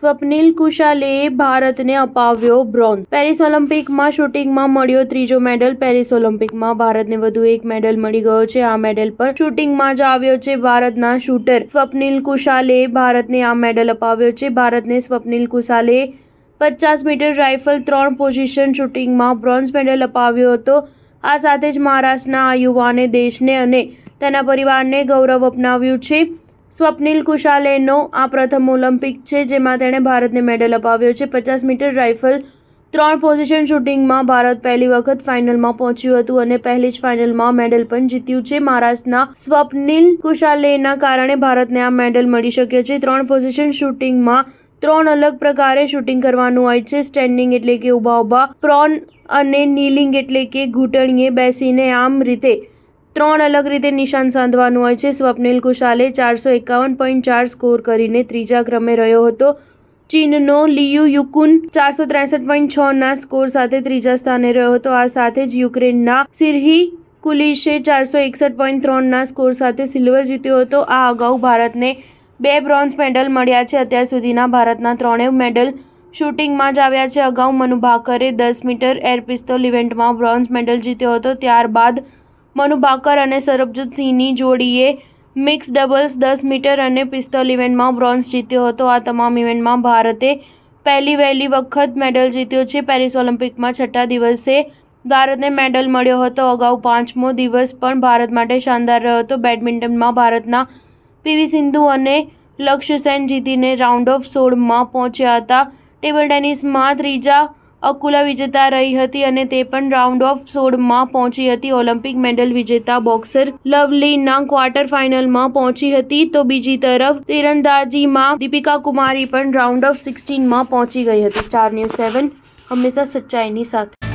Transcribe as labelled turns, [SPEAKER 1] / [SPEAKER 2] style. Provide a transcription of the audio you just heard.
[SPEAKER 1] સ્વપ્નિલ કુશાલેએ ભારતને અપાવ્યો bronze. Paris ઓલિમ્પિકમાં શૂટિંગમાં મળ્યો ત્રીજો મેડલ। પેરિસ ઓલિમ્પિકમાં ભારતને વધુ એક મેડલ મળી ગયો છે। આ મેડલ પણ શૂટિંગમાં જ આવ્યો છે। ભારતના શૂટર સ્વપ્નિલ કુશાલેએ ભારતને આ મેડલ અપાવ્યો છે। ભારતને સ્વપ્નિલ કુશાલેએ 50 મીટર રાઇફલ 3 પોઝિશન શૂટિંગમાં બ્રોન્ઝ મેડલ અપાવ્યો હતો। આ સાથે જ મહારાષ્ટ્રના આ યુવાને દેશને અને તેના પરિવારને ગૌરવ અપનાવ્યું છે। સ્વપ્નિલ કુશાલેનો આ પ્રથમ ઓલિમ્પિક છે જેમાં તેણે ભારતને મેડલ અપાવ્યો છે। 50 મીટર રાઇફલ 3 પોઝિશન શૂટિંગમાં ભારત પહેલી વખત ફાઇનલમાં પહોંચ્યું હતું અને પહેલી જ ફાઇનલમાં મેડલ પણ જીત્યું છે। મહારાષ્ટ્રના સ્વપ્નિલ કુશાલેના કારણે ભારતને આ મેડલ મળી શક્યો છે। 3 પોઝિશન શૂટિંગમાં 3 અલગ પ્રકારે શૂટિંગ કરવાનું હોય છે। સ્ટેન્ડિંગ એટલે કે ઊભા, પ્રોન અને નીલિંગ એટલે કે ઘૂંટણીએ બેસીને। આમ રીતે 3 અલગ રીતે નિશાન સાધવાનું હોય છે। સ્વપ્નિલ કુશાલે 451.4 સ્કોર કરીને ત્રીજા ક્રમે રહ્યો હતો। ચીનનો લિયુ યુકુન 463.6ના સ્કોર સાથે ત્રીજા સ્થાને રહ્યો હતો। આ સાથે જ યુક્રેનના સિર્હી કુલિશે 461.3ના સ્કોર સાથે સિલ્વર જીત્યો હતો। આ અગાઉ ભારતને 2 બ્રોન્ઝ મેડલ મળ્યા છે। અત્યાર સુધીના ભારતના 3 મેડલ શૂટિંગમાં જ આવ્યા છે। અગાઉ મનુ ભાકરે 10 મીટર એર પિસ્તોલ ઇવેન્ટમાં બ્રોન્ઝ મેડલ જીત્યો હતો। ત્યારબાદ મનુ ભાકર અને સરબજોત સિંહની જોડીએ મિક્સ ડબલ્સ 10 મીટર અને પિસ્તોલ ઇવેન્ટમાં બ્રોન્ઝ જીત્યો હતો। આ તમામ ઇવેન્ટમાં ભારતે વહેલી વખત મેડલ જીત્યો છે। પેરિસ ઓલિમ્પિકમાં 6ઠ્ઠા દિવસે ભારતને મેડલ મળ્યો હતો। અગાઉ 5મો દિવસ પણ ભારત માટે શાનદાર રહ્યો હતો। બેડમિન્ટનમાં ભારતના પીવી સિંધુ અને લક્ષ્ય સેન જીતીને રાઉન્ડ ઓફ 16માં પહોંચ્યા હતા। ટેબલ ટેનિસમાં ત્રીજા અકુલા વિજેતા રહી હતી અને તે પણ રાઉન્ડ ઓફ 16માં પહોંચી હતી। ઓલિમ્પિક મેડલ વિજેતા બોક્સર લવલીના ક્વાર્ટર ફાઇનલમાં પહોંચી હતી તો બીજી તરફ તીરંદાજીમાં દીપિકા કુમારી પણ રાઉન્ડ ઓફ 16માં પહોંચી ગઈ હતી। સ્ટાર ન્યૂઝ 7 હંમેશા સચ્ચાઈની સાથે।